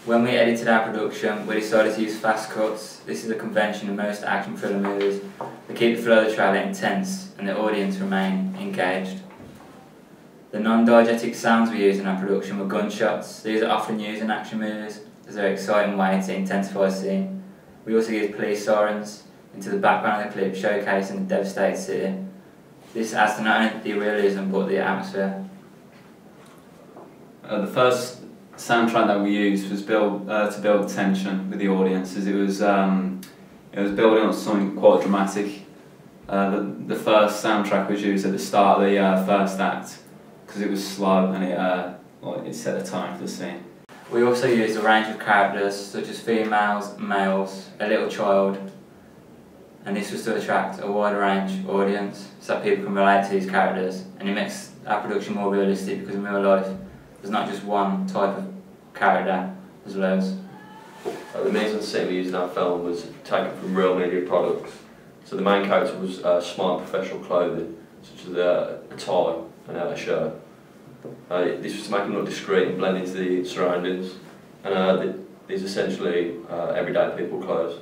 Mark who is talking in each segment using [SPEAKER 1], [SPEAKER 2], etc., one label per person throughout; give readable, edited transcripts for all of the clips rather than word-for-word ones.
[SPEAKER 1] When we edited our production, we decided to use fast cuts. This is a convention in most action thriller movies. They keep the flow of the trailer intense and the audience remain engaged. The non-diegetic sounds we used in our production were gunshots. These are often used in action movies as an exciting way to intensify a scene. We also used police sirens into the background of the clip, showcasing the devastated city. This adds to not only the realism but the atmosphere.
[SPEAKER 2] The first soundtrack that we used was to build tension with the audience, as it was building on something quite dramatic. The first soundtrack was used at the start of the first act because it was slow and it set the tone for the scene.
[SPEAKER 1] We also used a range of characters such as females, males, a little child, and this was to attract a wider range audience so that people can relate to these characters, and it makes our production more realistic because in real life there's not just one type of character, there's loads.
[SPEAKER 3] The mise-en-scene we used in our film was taken from real media products. So the main character was smart professional clothing, such as a tie and a shirt. This was to make him look discreet and blend into the surroundings, and these are essentially everyday people clothes.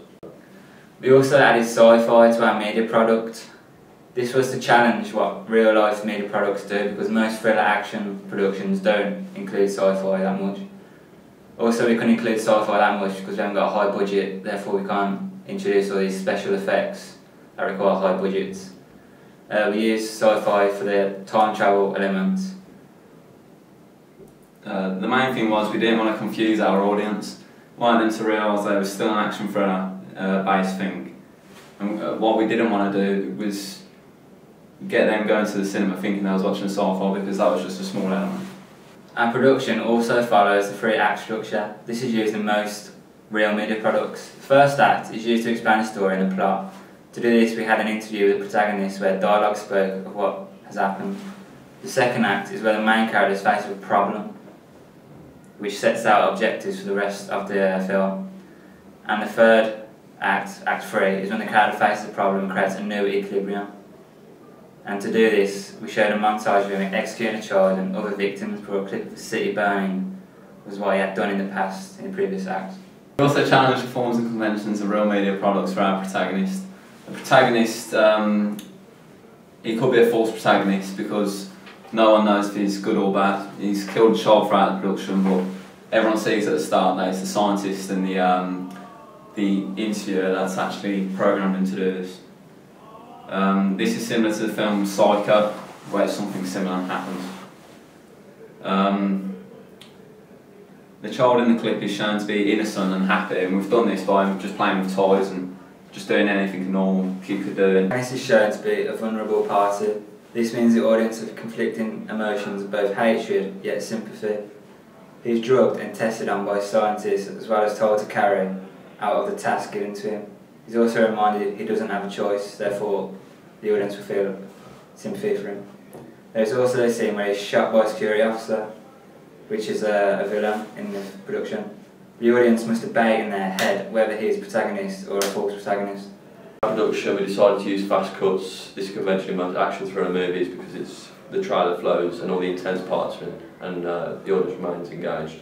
[SPEAKER 1] We also added sci-fi to our media product. This was to challenge what real-life media products do, because most thriller action productions don't include sci-fi that much. Also, we couldn't include sci-fi that much because we haven't got a high budget, therefore we can't introduce all these special effects that require high budgets. We used sci-fi for the time travel element.
[SPEAKER 2] The main thing was we didn't want to confuse our audience. We wanted them to realise they were still an action thriller based thing. And what we didn't want to do was get them going to the cinema thinking they was watching sci-fi, because that was just a small element.
[SPEAKER 1] Our production also follows the 3-act structure. This is used in most real media products. The first act is used to explain the story and the plot. To do this, we had an interview with the protagonist where dialogue spoke of what has happened. The second act is where the main character is faced with a problem, which sets out objectives for the rest of the film. And the third act, Act 3, is when the character faces a problem and creates a new equilibrium. And to do this, we showed a montage of him executing a child and other victims for a clip of the city burning, was what he had done in the past, in the previous act.
[SPEAKER 2] We also challenged the forms and conventions of real media products for our protagonist. The protagonist, he could be a false protagonist because no one knows if he's good or bad. He's killed a child throughout the production, but everyone sees at the start that it's the scientist and the interviewer that's actually programmed him to do this. This is similar to the film Psycho, where something similar happens. The child in the clip is shown to be innocent and happy, and we've done this by just playing with toys and just doing anything a normal kid could do.
[SPEAKER 1] This is shown to be a vulnerable party. This means the audience have conflicting emotions of both hatred yet sympathy. He is drugged and tested on by scientists, as well as told to carry out of the task given to him. He's also reminded he doesn't have a choice, therefore the audience will feel sympathy for him. There's also a scene where he's shot by a security officer, which is a villain in the production. The audience must debate in their head whether he is a protagonist or a false protagonist.
[SPEAKER 3] In our production we decided to use fast cuts. This is conventionally in most action thriller movies because the trailer flows and all the intense parts are in, and the audience remains engaged.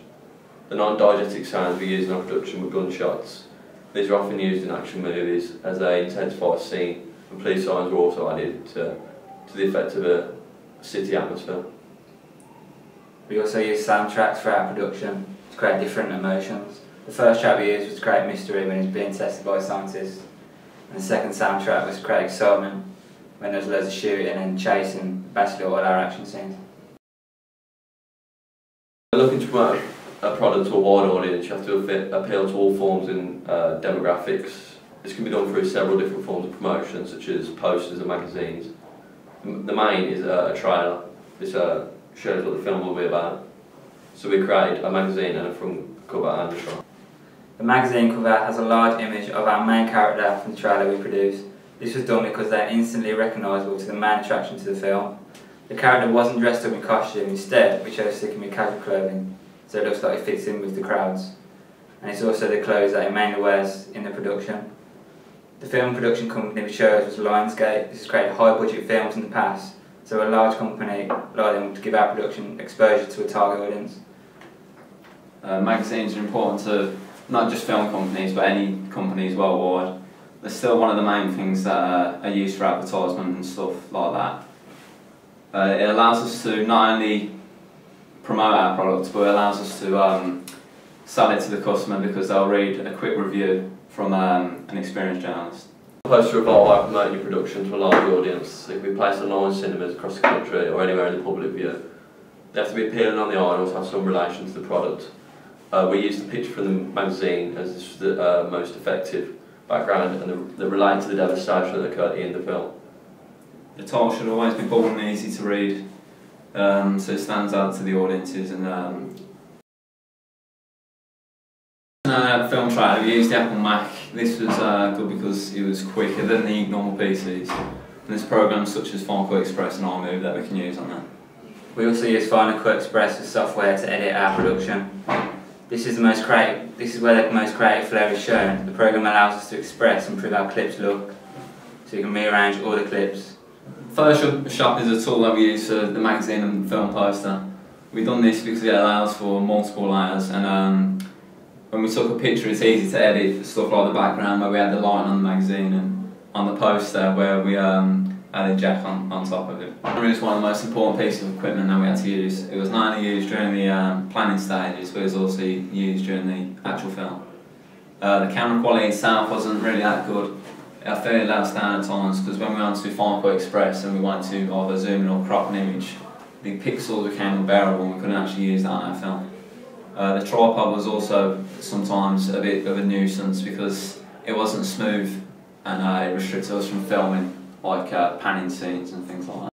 [SPEAKER 3] The non-diegetic sounds we used in our production were gunshots. These are often used in action movies as they intensify a scene, and police sirens were also added to the effect of a city atmosphere.
[SPEAKER 1] We also used soundtracks for our production to create different emotions. The first track we used was to create mystery when he's being tested by scientists, and the second soundtrack was to create excitement when there's loads of shooting and chasing, basically all our action scenes.
[SPEAKER 3] Looking to promote a product to a wide audience, you have to appeal to all forms and demographics. This can be done through several different forms of promotion, such as posters and magazines. The main is a trailer. This shows what the film will be about. So we created a magazine and a front cover and a shot.
[SPEAKER 1] The magazine cover has a large image of our main character from the trailer we produced. This was done because they're instantly recognisable to the main attraction to the film. The character wasn't dressed up in costume, instead we chose to stick him in casual clothing, so it looks like it fits in with the crowds. And it's also the clothes that he mainly wears in the production. The film production company we chose was Lionsgate. This has created high budget films in the past, so a large company allowed them to give our production exposure to a target audience.
[SPEAKER 2] Magazines are important to not just film companies but any companies worldwide. They're still one of the main things that are used for advertisement and stuff like that. It allows us to not only promote our products, but it allows us to sell it to the customer because they'll read a quick review from an experienced journalist.
[SPEAKER 3] Supposed to evolve our promoting your production to a large audience. It can be placed on 9 cinemas across the country or anywhere in the public view. They have to be appealing on the eye and also have some relation to the product. We use the picture from the magazine as this was the most effective background and that relate to the devastation that occurred in the film.
[SPEAKER 2] The title should always be bold and easy to read, so it stands out to the audiences. And film trailer, we used the Apple Mac. This was good because it was quicker than the normal PCs. And there's programs such as Final Cut Express and iMovie that we can use on that.
[SPEAKER 1] We also use Final Cut Express as software to edit our production. This is where the most creative flow is shown. The program allows us to express and improve our clips look, so you can rearrange all the clips.
[SPEAKER 2] Photoshop is a tool that we use for the magazine and film poster. We've done this because it allows for multiple layers, and when we took a picture it's easy to edit stuff like the background where we had the light on the magazine, and on the poster where we had a jack on top of it. It was one of the most important pieces of equipment that we had to use. It was not only used during the planning stages, but it was also used during the actual film. The camera quality itself wasn't really that good. I felt it let us down at times because when we went to Final Cut Express and we wanted to either zoom in or crop an image, the pixels became unbearable and we couldn't actually use that on our film. The tripod was also sometimes a bit of a nuisance because it wasn't smooth and it restricted us from filming like panning scenes and things like that.